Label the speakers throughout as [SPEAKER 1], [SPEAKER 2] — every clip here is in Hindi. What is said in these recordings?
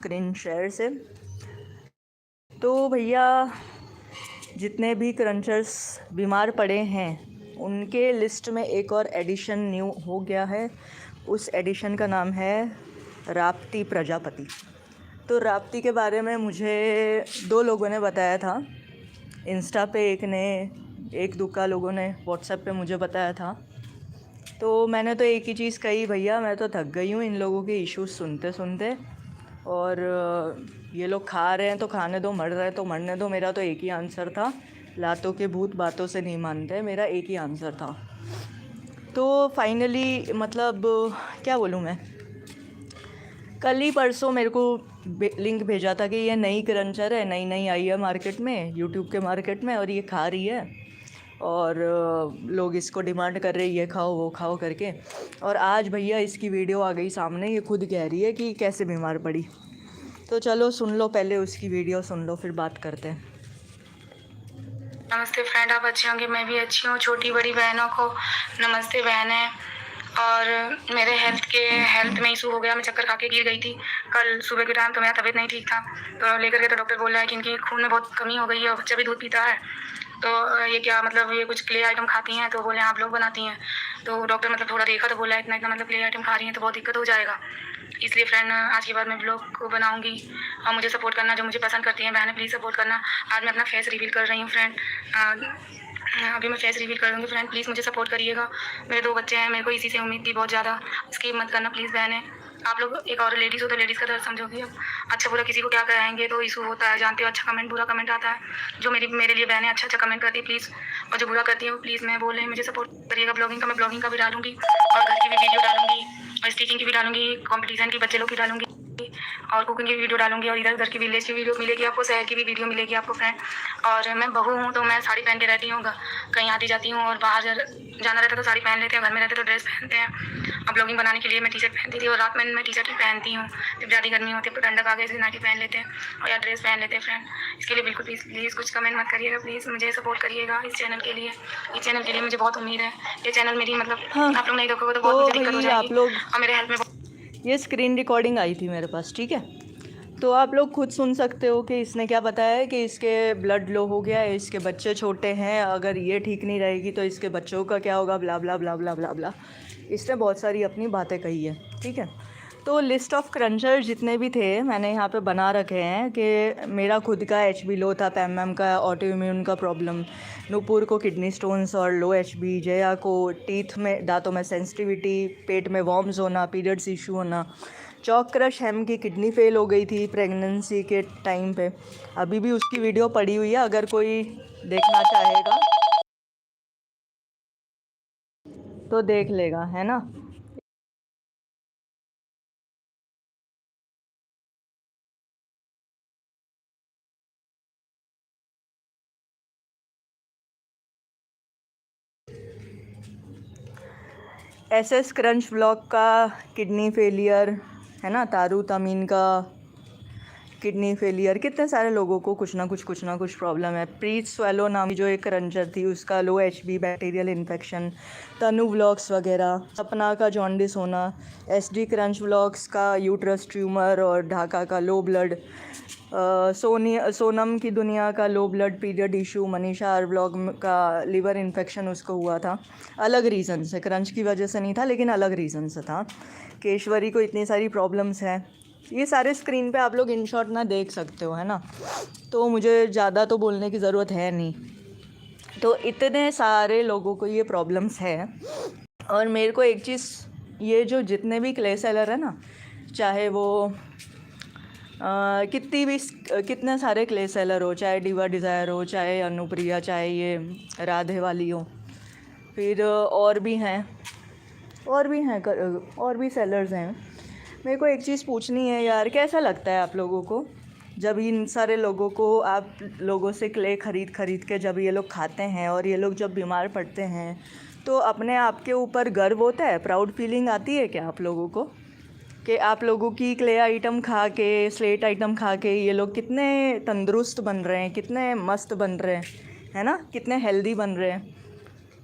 [SPEAKER 1] स्क्रीन शेयर से। तो भैया जितने भी क्रंचर्स बीमार पड़े हैं उनके लिस्ट में एक और एडिशन न्यू हो गया है। उस एडिशन का नाम है राप्ती प्रजापति। तो राप्ती के बारे में मुझे 2 लोगों ने बताया था। इंस्टा पे एक दुक्का लोगों ने व्हाट्सएप पे मुझे बताया था। तो मैंने तो एक ही चीज़ कही, भैया मैं तो थक गई हूँ इन लोगों के इश्यूज़ सुनते सुनते, और ये लोग खा रहे हैं तो खाने दो, मर रहे हैं तो मरने दो। मेरा तो एक ही आंसर था, लातों के भूत बातों से नहीं मानते, मेरा एक ही आंसर था। तो फाइनली मतलब क्या बोलूँ मैं, कल ही परसों मेरे को लिंक भेजा था कि ये नई क्रंचर है, नई आई है मार्केट में, यूट्यूब के मार्केट में, और ये खा रही है और लोग इसको डिमांड कर रहे हैं ये खाओ वो खाओ करके। और आज भैया इसकी वीडियो आ गई सामने, ये खुद कह रही है कि कैसे बीमार पड़ी। तो चलो सुन लो, पहले उसकी वीडियो सुन लो फिर बात करते हैं।
[SPEAKER 2] नमस्ते फ्रेंड, आप अच्छे होंगे, मैं भी अच्छी हूँ। छोटी बड़ी बहनों को नमस्ते बहनें। और मेरे हेल्थ में इशू हो गया, मैं चक्कर खा के गिर गई थी कल सुबह के टाइम। तो मेरा तबीयत नहीं ठीक था, तो लेकर के तो डॉक्टर बोल रहा है कि इनकी खून में बहुत कमी हो गई है और बच्चा भी दूध पीता है। तो ये क्या मतलब, ये कुछ क्ले आइटम खाती हैं? तो बोले आप लोग बनाती हैं। तो डॉक्टर मतलब थोड़ा देखा तो बोला इतना मतलब क्ले आइटम खा रही हैं तो बहुत दिक्कत हो जाएगा। इसलिए फ्रेंड आज के बाद मैं ब्लॉग को बनाऊंगी और मुझे सपोर्ट करना, जो मुझे पसंद करती हैं बहनें प्लीज़ सपोर्ट करना। आज मैं अपना फेस रिवील कर रही हूँ फ्रेंड। अभी मैं फेस रिवील कर दूँगी फ्रेंड, प्लीज़ मुझे सपोर्ट करिएगा। मेरे 2 बच्चे हैं, मेरे को इसी से उम्मीद थी बहुत ज़्यादा, स्किप मत करना प्लीज़ बहनें। आप लोग एक और लेडीज़ हो तो लेडीज़ का दर्द समझोगी। अब अच्छा बुरा किसी को क्या कहेंगे, तो इशू होता है, जानते हो। अच्छा कमेंट बुरा कमेंट आता है, जो मेरे लिए बहनें अच्छा कमेंट करती है प्लीज़, और जो बुरा करती है वो प्लीज़ मैं बोले मुझे सपोर्ट करिएगा। ब्लॉगिंग का मैं ब्लॉगिंग का भी डालूंगी और घर की भी वीडियो डालूंगी और स्टिचिंग की भी डालूंगी, कॉम्पिटिशन की बच्चे लोग की डालूंगी और कुकिंग की वीडियो डालूंगी, और इधर उधर की विलेज की वीडियो मिलेगी आपको, शहर की भी वीडियो मिलेगी आपको फ्रेंड। और मैं बहू हूँ तो मैं साड़ी पहन के रहती हूँ, कहीं आती जाती हूँ, और बाहर जाना रहता है तो साड़ी पहन लेते हैं, घर में रहते तो ड्रेस पहनते हैं। अब ब्लॉगिंग बनाने के लिए मैं टी शर्ट पहनती थी और रात में मैं टी शर्ट ही पहनती हूँ। जब ज़्यादा गर्मी होती है तो ठंडक आ गई नाइटी पहन लेते हैं और या ड्रेस पहन लेते हैं फ्रेंड। इसके लिए बिल्कुल प्लीज़ कुछ कमेंट मत करिएगा, प्लीज़ मुझे सपोर्ट करिएगा इस चैनल के लिए। इस चैनल के लिए मुझे बहुत उम्मीद है। ये चैनल मेरी मतलब
[SPEAKER 1] हाँ,
[SPEAKER 2] आप लोग नहीं देखोगे तो बहुत मुझे दिक्कत हो
[SPEAKER 1] भाई
[SPEAKER 2] जाएगी
[SPEAKER 1] आप लोग,
[SPEAKER 2] और मेरे हेल्थ में
[SPEAKER 1] ये स्क्रीन रिकॉर्डिंग आई थी मेरे पास, ठीक है। तो आप लोग खुद सुन सकते हो कि इसने क्या बताया है कि इसके ब्लड लो हो गया है, इसके बच्चे छोटे हैं, अगर ये ठीक नहीं रहेगी तो इसके बच्चों का क्या होगा, ब्ला ब्ला ब्ला ब्ला ब्ला ब्ला। इसने बहुत सारी अपनी बातें कही है, ठीक है। तो लिस्ट ऑफ क्रंचर जितने भी थे मैंने यहाँ पे बना रखे हैं कि मेरा खुद का HB लो था, पैम का ऑटो इम्यून का प्रॉब्लम, नूपुर को किडनी स्टोन्स और लो HB, जया को टीथ में दांतों में सेंसिटिविटी, पेट में वॉर्म्स होना, पीरियड्स इशू होना, चौक क्रश हेम की किडनी फेल हो गई थी प्रेगनेंसी के टाइम पे। अभी भी उसकी वीडियो पड़ी हुई है, अगर कोई देखना चाहेगा तो देख लेगा, है ना। SS क्रंच ब्लॉक का किडनी फेलियर, है ना, तारू तमीन का किडनी फेलियर, कितने सारे लोगों को कुछ ना कुछ प्रॉब्लम है। प्रीत स्वेलो नामी जो एक क्रंचर थी उसका low HB bacterial infection, Tanu vlogs वगैरह, सपना का जॉन्डिस होना, SD क्रंच व्लॉग्स का यूट्रस ट्यूमर और ढाका का लो ब्लड, सोनम की दुनिया का low blood period issue, Manisha R vlog का लिवर इन्फेक्शन उसको हुआ था, अलग रीज़न से, क्रंच की वजह से नहीं था लेकिन अलग रीज़न से था। केशवरी को इतनी सारी प्रॉब्लम्स हैं, ये सारे स्क्रीन पे आप लोग इन शॉर्ट ना देख सकते हो, है ना। तो मुझे ज़्यादा तो बोलने की ज़रूरत है नहीं। तो इतने सारे लोगों को ये प्रॉब्लम्स है। और मेरे को एक चीज़, ये जो जितने भी क्ले सेलर है ना, चाहे वो कितने सारे क्ले सेलर हो, चाहे डिवा डिज़ायर हो, चाहे अनुप्रिया, चाहे ये राधे वाली हो, फिर और भी सेलर्स हैं। मेरे को एक चीज़ पूछनी है यार, कैसा लगता है आप लोगों को जब इन सारे लोगों को आप लोगों से क्ले खरीद के जब ये लोग खाते हैं और ये लोग जब बीमार पड़ते हैं, तो अपने आप के ऊपर गर्व होता है, प्राउड फीलिंग आती है क्या आप लोगों को कि आप लोगों की क्ले आइटम खा के, स्लेट आइटम खा के ये लोग कितने तंदुरुस्त बन रहे हैं, कितने मस्त बन रहे हैं, है ना, कितने हेल्दी बन रहे हैं।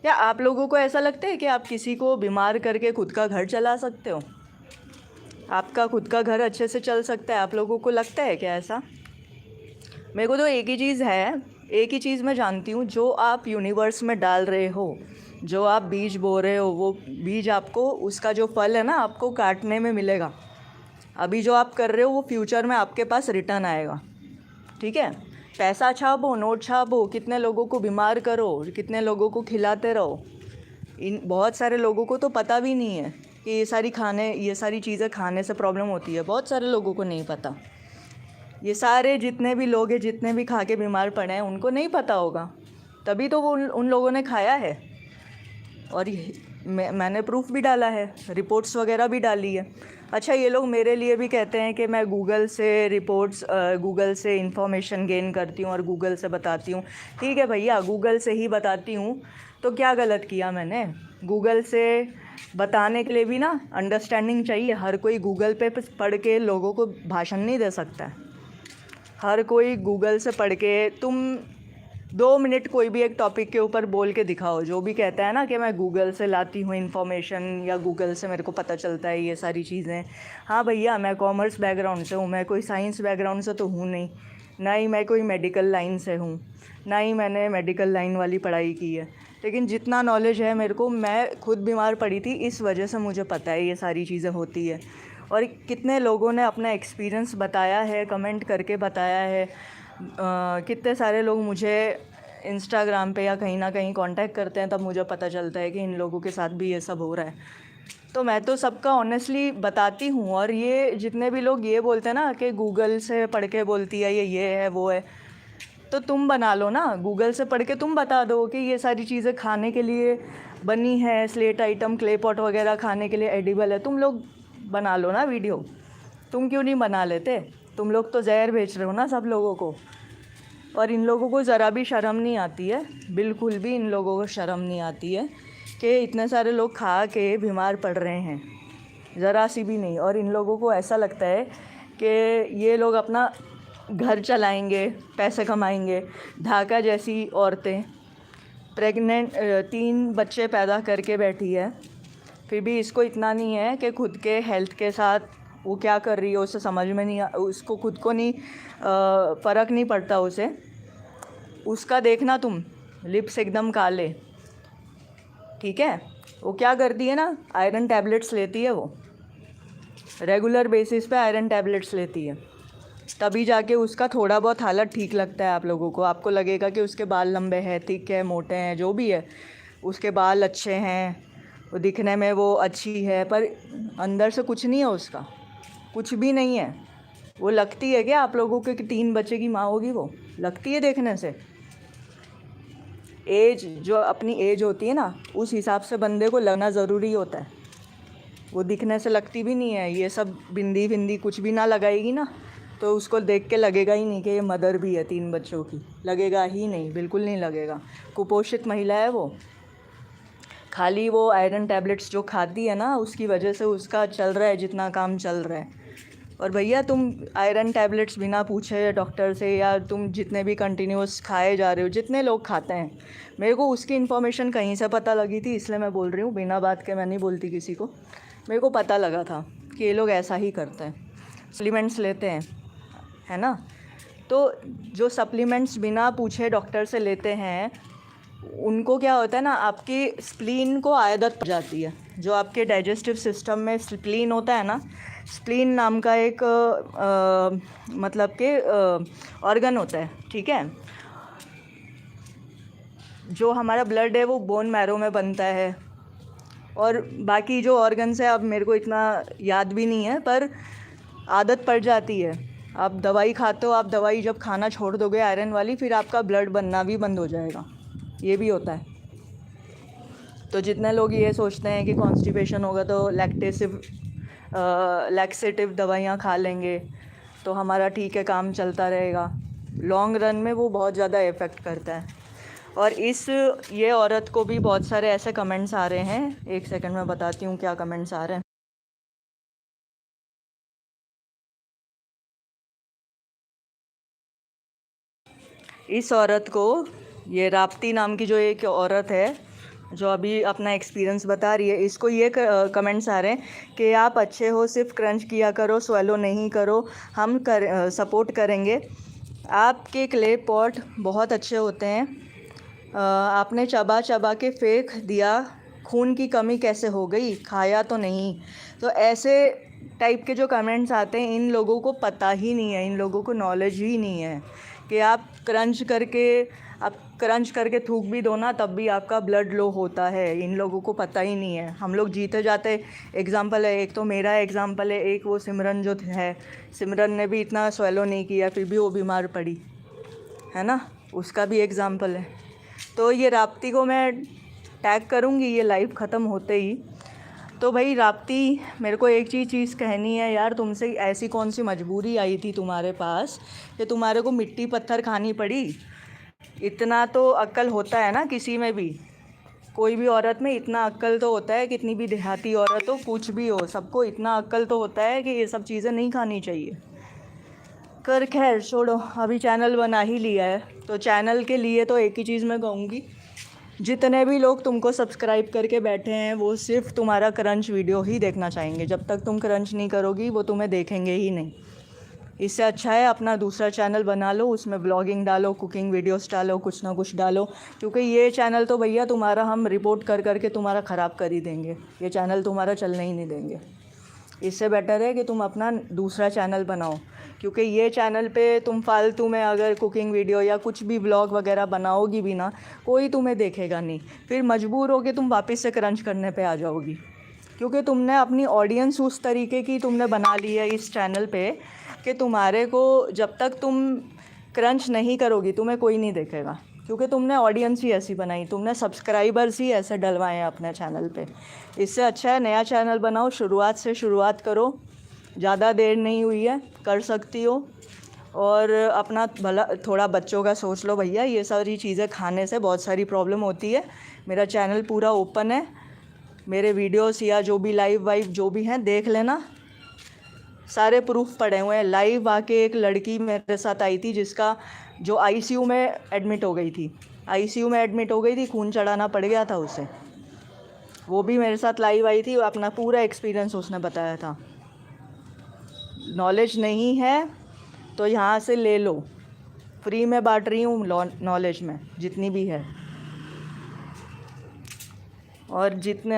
[SPEAKER 1] या आप लोगों को ऐसा लगता है कि आप किसी को बीमार करके खुद का घर चला सकते हो? आपका खुद का घर अच्छे से चल सकता है? आप लोगों को लगता है क्या ऐसा? मेरे को तो एक ही चीज़ है, एक ही चीज़ मैं जानती हूँ, जो आप यूनिवर्स में डाल रहे हो, जो आप बीज बो रहे हो, वो बीज आपको उसका जो फल है ना आपको काटने में मिलेगा। अभी जो आप कर रहे हो वो फ्यूचर में आपके पास रिटर्न आएगा, ठीक है? पैसा छापो, नोट छापो, कितने लोगों को बीमार करो, कितने लोगों को खिलाते रहो। इन बहुत सारे लोगों को तो पता भी नहीं है कि ये सारी चीज़ें खाने से प्रॉब्लम होती है। बहुत सारे लोगों को नहीं पता। ये सारे जितने भी लोग हैं, जितने भी खा के बीमार पड़े हैं, उनको नहीं पता होगा, तभी तो वो उन लोगों ने खाया है। और मैंने प्रूफ भी डाला है, रिपोर्ट्स वगैरह भी डाली है। अच्छा, ये लोग मेरे लिए भी कहते हैं कि मैं गूगल से इंफॉर्मेशन गेन करती हूँ और गूगल से बताती हूँ। ठीक है भैया, गूगल से ही बताती हूँ तो क्या गलत किया मैंने? गूगल से बताने के लिए भी ना अंडरस्टैंडिंग चाहिए। हर कोई गूगल पे पढ़ के लोगों को भाषण नहीं दे सकता है। हर कोई गूगल से पढ़ के तुम 2 मिनट कोई भी एक टॉपिक के ऊपर बोल के दिखाओ। जो भी कहता है ना कि मैं गूगल से लाती हूँ इन्फॉर्मेशन या गूगल से मेरे को पता चलता है ये सारी चीज़ें। हाँ भैया, मैं कॉमर्स बैकग्राउंड से हूँ, मैं कोई साइंस बैकग्राउंड से तो हूँ नहीं, ना ही मैं कोई मेडिकल लाइन से हूँ, ना ही मैंने मेडिकल लाइन वाली पढ़ाई की है। लेकिन जितना नॉलेज है मेरे को, मैं खुद बीमार पड़ी थी, इस वजह से मुझे पता है ये सारी चीज़ें होती है। और कितने लोगों ने अपना एक्सपीरियंस बताया है, कमेंट करके बताया है। कितने सारे लोग मुझे इंस्टाग्राम पे या कहीं ना कहीं कांटेक्ट करते हैं, तब मुझे पता चलता है कि इन लोगों के साथ भी ये सब हो रहा है। तो मैं तो सबका ऑनेस्टली बताती हूँ। और ये जितने भी लोग ये बोलते हैं ना कि गूगल से पढ़ के बोलती है ये है वो है, तो तुम बना लो ना, गूगल से पढ़ के तुम बता दो कि ये सारी चीज़ें खाने के लिए बनी है, स्लेट आइटम, क्ले पॉट वगैरह खाने के लिए एडिबल है। तुम लोग बना लो ना वीडियो। तुम क्यों नहीं बना लेते? तुम लोग तो जहर बेच रहे हो ना सब लोगों को। और इन लोगों को ज़रा भी शर्म नहीं आती है, बिल्कुल भी इन लोगों को शर्म नहीं आती है कि इतने सारे लोग खा के बीमार पड़ रहे हैं, ज़रा सी भी नहीं। और इन लोगों को ऐसा लगता है कि ये लोग अपना घर चलाएंगे, पैसे कमाएंगे। ढाका जैसी औरतें प्रेग्नेंट 3 बच्चे पैदा करके बैठी है, फिर भी इसको इतना नहीं है कि खुद के हेल्थ के साथ वो क्या कर रही है उसे समझ में नहीं, उसको खुद को नहीं फ़र्क नहीं पड़ता उसे। उसका देखना तुम, लिप्स एकदम काले, ठीक है? वो क्या करती है ना, आयरन टैबलेट्स लेती है, वो रेगुलर बेसिस पे आयरन टैबलेट्स लेती है, तभी जाके उसका थोड़ा बहुत हालत ठीक लगता है आप लोगों को। आपको लगेगा कि उसके बाल लंबे हैं, थिक है, मोटे हैं, जो भी है, उसके बाल अच्छे हैं, वो दिखने में वो अच्छी है, पर अंदर से कुछ नहीं है उसका, कुछ भी नहीं है। वो लगती है क्या आप लोगों के कि 3 बच्चे की माँ होगी? वो लगती है देखने से। एज, जो अपनी एज होती है ना, उस हिसाब से बंदे को लगना ज़रूरी होता है। वो दिखने से लगती भी नहीं है। ये सब बिंदी बिंदी कुछ भी ना लगाएगी ना, तो उसको देख के लगेगा ही नहीं कि ये मदर भी है 3 बच्चों की, लगेगा ही नहीं, बिल्कुल नहीं लगेगा। कुपोषित महिला है वो। खाली वो आयरन टैबलेट्स जो खाती है ना, उसकी वजह से उसका चल रहा है जितना काम चल रहा है। और भैया, तुम आयरन टैबलेट्स बिना पूछे डॉक्टर से, या तुम जितने भी कंटिन्यूस खाए जा रहे हो, जितने लोग खाते हैं, मेरे को उसकी इन्फॉर्मेशन कहीं से पता लगी थी, इसलिए मैं बोल रही हूँ, बिना बात के मैं नहीं बोलती किसी को। मेरे को पता लगा था कि ये लोग ऐसा ही करते हैं, सप्लीमेंट्स लेते हैं, है ना? तो जो सप्लीमेंट्स बिना पूछे डॉक्टर से लेते हैं, उनको क्या होता है ना, आपकी स्प्लीन को आदत पड़ जाती है। जो आपके डाइजेस्टिव सिस्टम में स्प्लीन होता है ना, स्प्लीन नाम का एक मतलब के ऑर्गन होता है, ठीक है? जो हमारा ब्लड है वो बोन मैरो में बनता है, और बाकी जो ऑर्गन्स है अब मेरे को इतना याद भी नहीं है, पर आदत पड़ जाती है। आप दवाई खाते हो, आप दवाई जब खाना छोड़ दोगे आयरन वाली, फिर आपका ब्लड बनना भी बंद हो जाएगा, ये भी होता है। तो जितने लोग ये सोचते हैं कि कॉन्स्टिपेशन होगा तो लैक्सेटिव दवाइयाँ खा लेंगे तो हमारा ठीक है, काम चलता रहेगा, लॉन्ग रन में वो बहुत ज़्यादा इफ़ेक्ट करता है। और ये औरत को भी बहुत सारे ऐसे कमेंट्स आ रहे हैं, एक सेकंड में बताती हूँ क्या कमेंट्स आ रहे हैं। इस औरत को, ये राप्ती नाम की जो एक औरत है, जो अभी अपना एक्सपीरियंस बता रही है, इसको ये कमेंट्स आ रहे हैं कि आप अच्छे हो, सिर्फ क्रंच किया करो, स्वेलो नहीं करो, हम सपोर्ट करेंगे। आपके क्ले पॉट बहुत अच्छे होते हैं, आपने चबा चबा के फेंक दिया, खून की कमी कैसे हो गई, खाया तो नहीं। तो ऐसे टाइप के जो कमेंट्स आते हैं, इन लोगों को पता ही नहीं है, इन लोगों को नॉलेज ही नहीं है कि आप क्रंच करके थूक भी दो ना, तब भी आपका ब्लड लो होता है। इन लोगों को पता ही नहीं है। हम लोग जीते जाते एग्ज़ाम्पल है, एक तो मेरा एग्ज़ाम्पल है, एक वो सिमरन जो है, सिमरन ने भी इतना स्वेलो नहीं किया, फिर भी वो बीमार पड़ी है ना, उसका भी एग्ज़ाम्पल है। तो ये राप्ती को मैं टैग करूँगी ये लाइव ख़त्म होते ही। तो भाई राप्ती, मेरे को एक चीज़ कहनी है यार तुमसे, ऐसी कौन सी मजबूरी आई थी तुम्हारे पास कि तुम्हारे को मिट्टी पत्थर खानी पड़ी? इतना तो अक्ल होता है ना किसी में भी, कोई भी औरत में इतना अक्ल तो होता है, कितनी भी देहाती औरत हो, कुछ भी हो, सबको इतना अक्ल तो होता है कि ये सब चीज़ें नहीं खानी चाहिए। खैर छोड़ो, अभी चैनल बना ही लिया है, तो चैनल के लिए तो एक ही चीज़ मैं कहूँगी, जितने भी लोग तुमको सब्सक्राइब करके बैठे हैं वो सिर्फ तुम्हारा क्रंच वीडियो ही देखना चाहेंगे। जब तक तुम क्रंच नहीं करोगी वो तुम्हें देखेंगे ही नहीं। इससे अच्छा है अपना दूसरा चैनल बना लो, उसमें ब्लॉगिंग डालो, कुकिंग वीडियोस डालो, कुछ ना कुछ डालो, क्योंकि ये चैनल तो भैया तुम्हारा हम रिपोर्ट कर करके तुम्हारा ख़राब कर ही देंगे, ये चैनल तुम्हारा चलने ही नहीं देंगे। इससे बेटर है कि तुम अपना दूसरा चैनल बनाओ, क्योंकि ये चैनल पे तुम फालतू में अगर कुकिंग वीडियो या कुछ भी ब्लॉग वगैरह बनाओगी भी ना, कोई तुम्हें देखेगा नहीं, फिर मजबूर हो के तुम वापस से क्रंच करने पे आ जाओगी, क्योंकि तुमने अपनी ऑडियंस उस तरीके की तुमने बना ली है इस चैनल पे कि तुम्हारे को जब तक तुम क्रंच नहीं करोगी तुम्हें कोई नहीं देखेगा, क्योंकि तुमने ऑडियंस ही ऐसी बनाई, तुमने सब्सक्राइबर्स ही ऐसे डलवाए हैं अपने चैनल पे। इससे अच्छा है नया चैनल बनाओ, शुरुआत से शुरुआत करो, ज़्यादा देर नहीं हुई है, कर सकती हो। और अपना भला थोड़ा बच्चों का सोच लो भैया, ये सारी चीज़ें खाने से बहुत सारी प्रॉब्लम होती है। मेरा चैनल पूरा ओपन है, मेरे वीडियोस या जो भी लाइव वाइव जो भी हैं देख लेना, सारे प्रूफ पड़े हुए हैं। लाइव आके एक लड़की मेरे साथ आई थी जिसका जो आईसीयू में एडमिट हो गई थी, आईसीयू में एडमिट हो गई थी, खून चढ़ाना पड़ गया था उसे, वो भी मेरे साथ लाइव आई थी, अपना पूरा एक्सपीरियंस उसने बताया था। नॉलेज नहीं है तो यहाँ से ले लो, फ्री में बांट रही हूँ नॉलेज में जितनी भी है। और जितने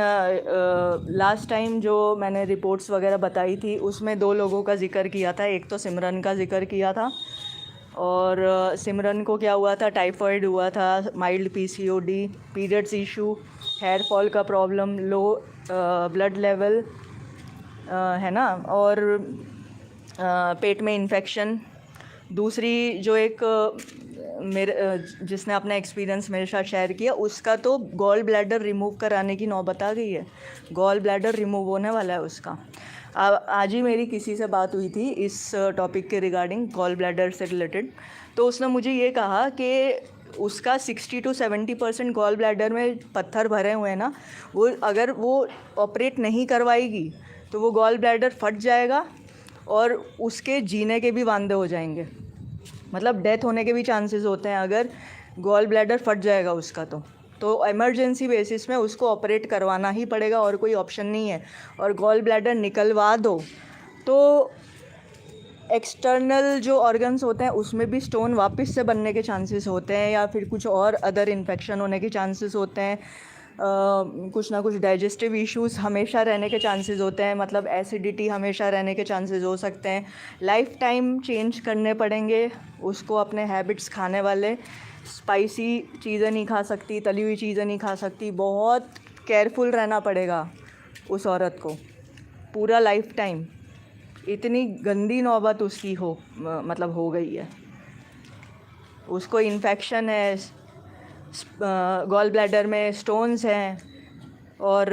[SPEAKER 1] लास्ट टाइम जो मैंने रिपोर्ट्स वगैरह बताई थी उसमें 2 लोगों का ज़िक्र किया था, एक तो सिमरन का ज़िक्र किया था, और सिमरन को क्या हुआ था, टाइफाइड हुआ था, mild PCOD, periods issue, hair fall का प्रॉब्लम, लो ब्लड लेवल है ना, और पेट में इन्फेक्शन। दूसरी जो एक मेरे जिसने अपना एक्सपीरियंस मेरे साथ शेयर किया, उसका तो गॉल ब्लैडर रिमूव कराने की नौबत आ गई है, गॉल ब्लैडर रिमूव होने वाला है उसका। आज ही मेरी किसी से बात हुई थी इस टॉपिक के रिगार्डिंग, गॉल ब्लैडर से रिलेटेड, तो उसने मुझे ये कहा कि उसका 60 to 70% गॉल ब्लैडर में पत्थर भरे हुए हैं ना, वो अगर वो ऑपरेट नहीं करवाएगी तो वो गॉल ब्लैडर फट जाएगा और उसके जीने के भी वांदे हो जाएंगे, मतलब डेथ होने के भी चांसेस होते हैं अगर गॉल ब्लैडर फट जाएगा उसका। तो इमरजेंसी बेसिस में उसको ऑपरेट करवाना ही पड़ेगा, और कोई ऑप्शन नहीं है। और गॉल ब्लैडर निकलवा दो तो एक्सटर्नल जो ऑर्गन्स होते हैं उसमें भी स्टोन वापस से बनने के चांसेस होते हैं, या फिर कुछ और अदर इन्फेक्शन होने के चांसेस होते हैं, कुछ ना कुछ डाइजेस्टिव इश्यूज़ हमेशा रहने के चांसेस होते हैं, मतलब एसिडिटी हमेशा रहने के चांसेस हो सकते हैं। लाइफ टाइम चेंज करने पड़ेंगे उसको, अपने हैबिट्स खाने वाले, स्पाइसी चीज़ें नहीं खा सकती, तली हुई चीज़ें नहीं खा सकती, बहुत केयरफुल रहना पड़ेगा उस औरत को पूरा लाइफ टाइम। इतनी गंदी नौबत उसकी मतलब हो गई है, उसको इन्फेक्शन है, गॉल ब्लैडर में स्टोन्स हैं, और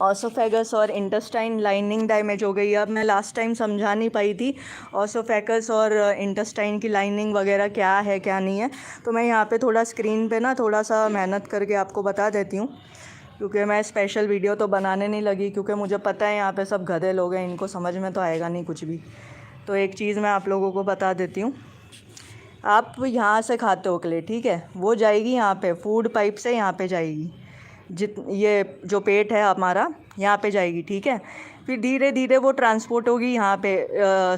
[SPEAKER 1] ऑसोफेगस और इंटेस्टाइन लाइनिंग डैमेज हो गई है। अब मैं लास्ट टाइम समझा नहीं पाई थी ऑसोफेगस और इंटेस्टाइन की लाइनिंग वगैरह क्या है क्या नहीं है, तो मैं यहाँ पे थोड़ा स्क्रीन पे ना थोड़ा सा मेहनत करके आपको बता देती हूँ, क्योंकि मैं स्पेशल वीडियो तो बनाने नहीं लगी, क्योंकि मुझे पता है यहाँ पे सब गधे लोग हैं, इनको समझ में तो आएगा नहीं कुछ भी। तो एक चीज़ मैं आप लोगों को बता देती हूँ, आप यहाँ से खाते हो क्ले, ठीक है, वो जाएगी यहाँ पे, फूड पाइप से यहाँ पे जाएगी, ये जो पेट है हमारा यहाँ पे जाएगी, ठीक है। फिर धीरे धीरे वो ट्रांसपोर्ट होगी यहाँ पे,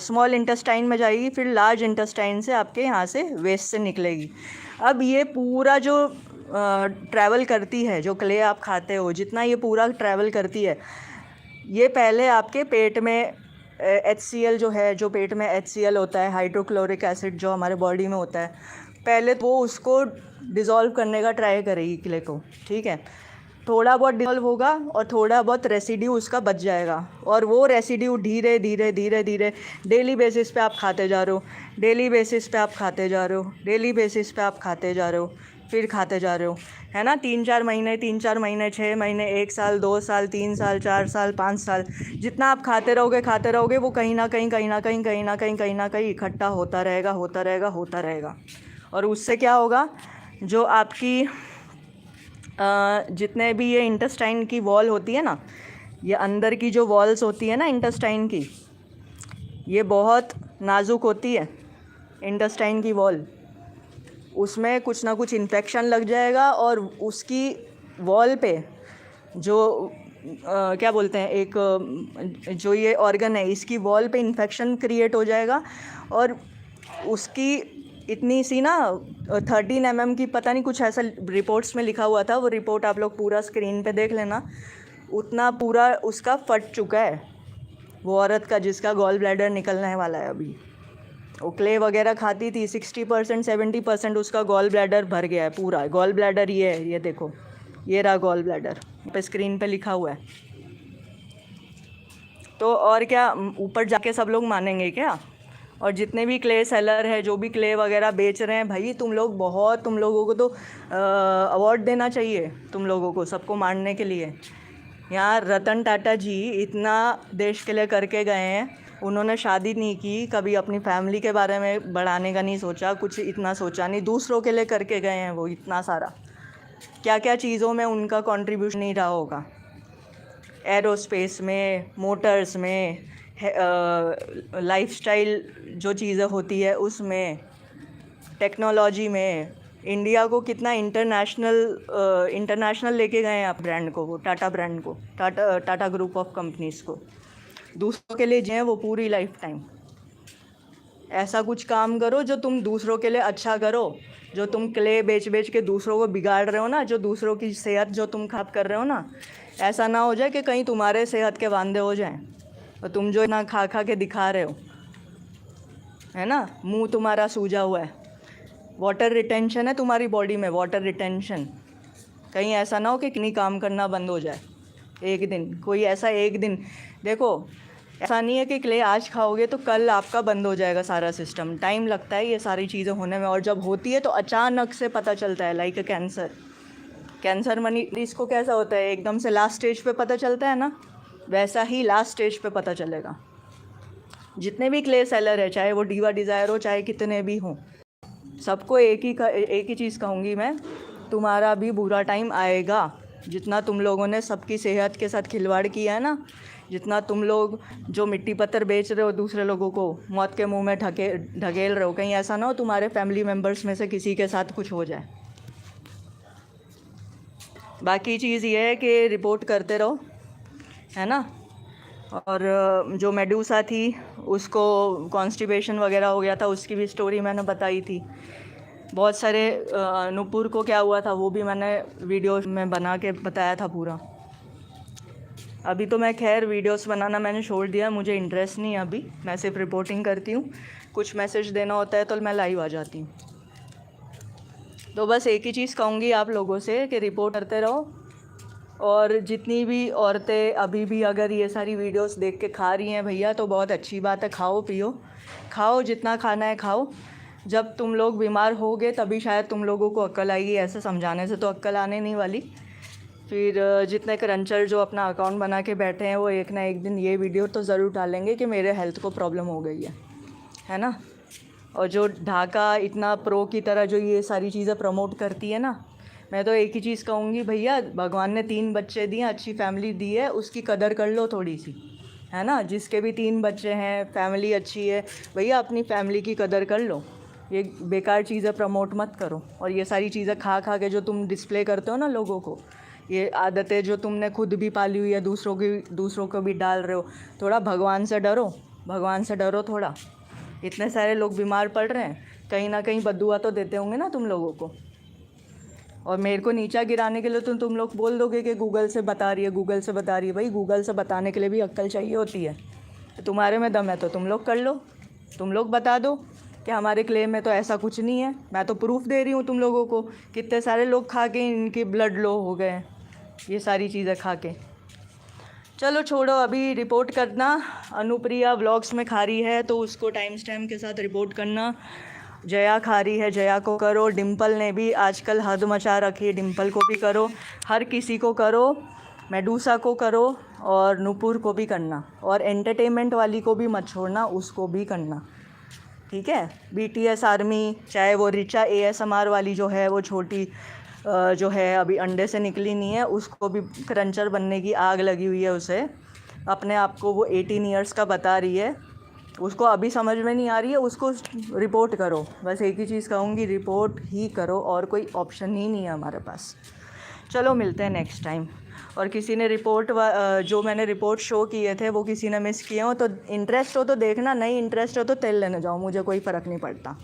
[SPEAKER 1] स्मॉल इंटेस्टाइन में जाएगी, फिर लार्ज इंटेस्टाइन से आपके यहाँ से वेस्ट से निकलेगी। अब ये पूरा जो ट्रैवल करती है, जो क्ले आप खाते हो, जितना ये पूरा ट्रैवल करती है, ये पहले आपके पेट में HCl जो है, जो पेट में HCl होता है, हाइड्रोक्लोरिक एसिड, जो हमारे बॉडी में होता है, पहले तो वो उसको डिज़ोल्व करने का ट्राई करेगी क्ले को, ठीक है। थोड़ा बहुत डिज़ोल्व होगा और थोड़ा बहुत रेसिड्यू उसका बच जाएगा, और वो रेसिड्यू धीरे धीरे धीरे धीरे डेली बेसिस पे आप खाते जा रहे हो, डेली बेसिस पे आप खाते जा रहे हो, डेली बेसिस पे आप खाते जा रहे हो, फिर खाते जा रहे हो, है ना। 3-4 महीने, 6 महीने, 1 साल, 2 साल, 3 साल, 4 साल, 5 साल, जितना आप खाते रहोगे वो कहीं ना कहीं इकट्ठा होता रहेगा। और उससे क्या होगा, जो आपकी जितने भी ये इंटेस्टाइन की वॉल होती है ना, ये अंदर की जो वॉल्स होती है ना इंटेस्टाइन की, ये बहुत नाजुक होती है इंटेस्टाइन की वॉल, उसमें कुछ ना कुछ इन्फेक्शन लग जाएगा, और उसकी वॉल पे जो क्या बोलते हैं, एक जो ये ऑर्गन है, इसकी वॉल पे इन्फेक्शन क्रिएट हो जाएगा, और उसकी इतनी सी ना 13 mm की, पता नहीं कुछ ऐसा रिपोर्ट्स में लिखा हुआ था, वो रिपोर्ट आप लोग पूरा स्क्रीन पे देख लेना, उतना पूरा उसका फट चुका है वो औरत का, जिसका गॉल ब्लैडर निकलने वाला है अभी। वो क्ले वगैरह खाती थी, 60% 70% उसका गॉल ब्लैडर भर गया है पूरा। गॉल ब्लैडर ये है, ये देखो, ये रहा गॉल ब्लैडर, पे स्क्रीन पे लिखा हुआ है। तो और क्या, ऊपर जाके सब लोग मानेंगे क्या? और जितने भी क्ले सेलर है, जो भी क्ले वगैरह बेच रहे हैं, भाई तुम लोगों को तो अवार्ड देना चाहिए, तुम लोगों को, सबको मानने के लिए। यहाँ रतन टाटा जी इतना देश के लिए करके गए हैं, उन्होंने शादी नहीं की, कभी अपनी फैमिली के बारे में बढ़ाने का नहीं सोचा, कुछ इतना सोचा नहीं, दूसरों के लिए करके गए हैं वो इतना सारा। क्या क्या चीज़ों में उनका कंट्रीब्यूशन नहीं रहा होगा, एरोस्पेस में, मोटर्स में, लाइफस्टाइल जो चीज़ें होती है उसमें, टेक्नोलॉजी में। इंडिया को कितना इंटरनेशनल लेके गए हैं आप ब्रांड को, वो टाटा ब्रांड को, टाटा ग्रुप ऑफ कंपनीज़ को। दूसरों के लिए जिए वो पूरी लाइफ टाइम। ऐसा कुछ काम करो जो तुम दूसरों के लिए अच्छा करो। जो तुम क्ले बेच के दूसरों को बिगाड़ रहे हो ना, जो दूसरों की सेहत जो तुम खराब कर रहे हो ना, ऐसा ना हो जाए कि कहीं तुम्हारे सेहत के वांदे हो जाएं, और तुम जो इतना खा के दिखा रहे हो, है ना, मुंह तुम्हारा सूजा हुआ है, वाटर रिटेंशन है तुम्हारी बॉडी में, वाटर रिटेंशन। कहीं ऐसा ना हो कि किन्हीं काम करना बंद हो जाए एक दिन, कोई ऐसा एक दिन। देखो, ऐसा नहीं है कि क्ले आज खाओगे तो कल आपका बंद हो जाएगा सारा सिस्टम, टाइम लगता है ये सारी चीज़ें होने में, और जब होती है तो अचानक से पता चलता है। लाइक कैंसर मरीज को कैसा होता है, एकदम से लास्ट स्टेज पे पता चलता है ना, वैसा ही लास्ट स्टेज पे पता चलेगा। जितने भी क्ले सेलर है, चाहे वो डीवा डिज़ायर हो, चाहे कितने भी हों, सबको एक ही चीज़ कहूँगी मैं, तुम्हारा भी बुरा टाइम आएगा। जितना तुम लोगों ने सबकी सेहत के साथ खिलवाड़ किया है ना, जितना तुम लोग जो मिट्टी पत्थर बेच रहे हो, दूसरे लोगों को मौत के मुंह में ढकेल रहे हो, कहीं ऐसा ना हो तुम्हारे फैमिली मेम्बर्स में से किसी के साथ कुछ हो जाए। बाकी चीज़ ये है कि रिपोर्ट करते रहो, है ना। और जो मेडूसा थी, उसको कॉन्स्टिपेशन वगैरह हो गया था, उसकी भी स्टोरी मैंने बताई थी। बहुत सारे नुपुर को क्या हुआ था वो भी मैंने वीडियो में बना के बताया था पूरा। अभी तो मैं खैर वीडियोस बनाना मैंने छोड़ दिया, मुझे इंटरेस्ट नहीं है अभी, मैं सिर्फ रिपोर्टिंग करती हूँ। कुछ मैसेज देना होता है तो मैं लाइव आ जाती हूँ। तो बस एक ही चीज़ कहूँगी आप लोगों से कि रिपोर्ट करते रहो। और जितनी भी औरतें अभी भी अगर ये सारी वीडियोस देख के खा रही हैं भैया, तो बहुत अच्छी बात है, खाओ पियो, खाओ जितना खाना है खाओ। जब तुम लोग बीमार होगे तभी शायद तुम लोगों को अक्ल आएगी, ऐसे समझाने से तो अक्ल आने नहीं वाली। फिर जितने क्रंचर जो अपना अकाउंट बना के बैठे हैं, वो एक ना एक दिन ये वीडियो तो ज़रूर डालेंगे कि मेरे हेल्थ को प्रॉब्लम हो गई है ना। और जो ढाका इतना प्रो की तरह जो ये सारी चीज़ें प्रमोट करती है ना, मैं तो एक ही चीज़ कहूँगी भैया, भगवान ने 3 बच्चे दिए, अच्छी फैमिली दी है, उसकी कदर कर लो थोड़ी सी, है ना। जिसके भी 3 बच्चे हैं, फैमिली अच्छी है, भैया अपनी फैमिली की कदर कर लो। ये बेकार चीज़ें प्रमोट मत करो। और ये सारी चीज़ें खा खा के जो तुम डिस्प्ले करते हो ना लोगों को, ये आदतें जो तुमने खुद भी पाली हुई है, दूसरों को भी डाल रहे हो। थोड़ा भगवान से डरो थोड़ा। इतने सारे लोग बीमार पड़ रहे हैं, कहीं ना कहीं बद्दुआ तो देते होंगे ना तुम लोगों को। और मेरे को नीचा गिराने के लिए तो तुम लोग बोल दोगे कि गूगल से बता रही है। भाई गूगल से बताने के लिए भी अक्ल चाहिए होती है। तुम्हारे में दम है तो तुम लोग कर लो, तुम लोग बता दो कि हमारे क्लेम में तो ऐसा कुछ नहीं है। मैं तो प्रूफ दे रही हूँ तुम लोगों को। कितने सारे लोग खा के इनकी ब्लड लो हो गए हैं ये सारी चीज़ें खा के। चलो छोड़ो, अभी रिपोर्ट करना। अनुप्रिया व्लॉग्स में खा रही है तो उसको टाइम स्टैम्प के साथ रिपोर्ट करना। जया खा रही है, जया को करो। डिम्पल ने भी आजकल हद मचा रखी है, डिम्पल को भी करो। हर किसी को करो, मेडूसा को करो और नूपुर को भी करना। और एंटरटेनमेंट वाली को भी मत छोड़ना, उसको भी करना, ठीक है। BTS आर्मी, चाहे वो रिचा ASMR वाली जो है वो छोटी जो है अभी अंडे से निकली नहीं है, उसको भी क्रंचर बनने की आग लगी हुई है। उसे अपने आप को वो 18 ईयर्स का बता रही है, उसको अभी समझ में नहीं आ रही है, उसको रिपोर्ट करो। बस एक ही चीज़ कहूँगी, रिपोर्ट ही करो, और कोई ऑप्शन ही नहीं है हमारे पास। चलो मिलते हैं नेक्स्ट टाइम। और किसी ने जो मैंने रिपोर्ट शो किए थे वो किसी ने मिस किए हो तो इंटरेस्ट हो तो देखना, नहीं इंटरेस्ट हो तो तेल लेने जाओ, मुझे कोई फ़र्क नहीं पड़ता।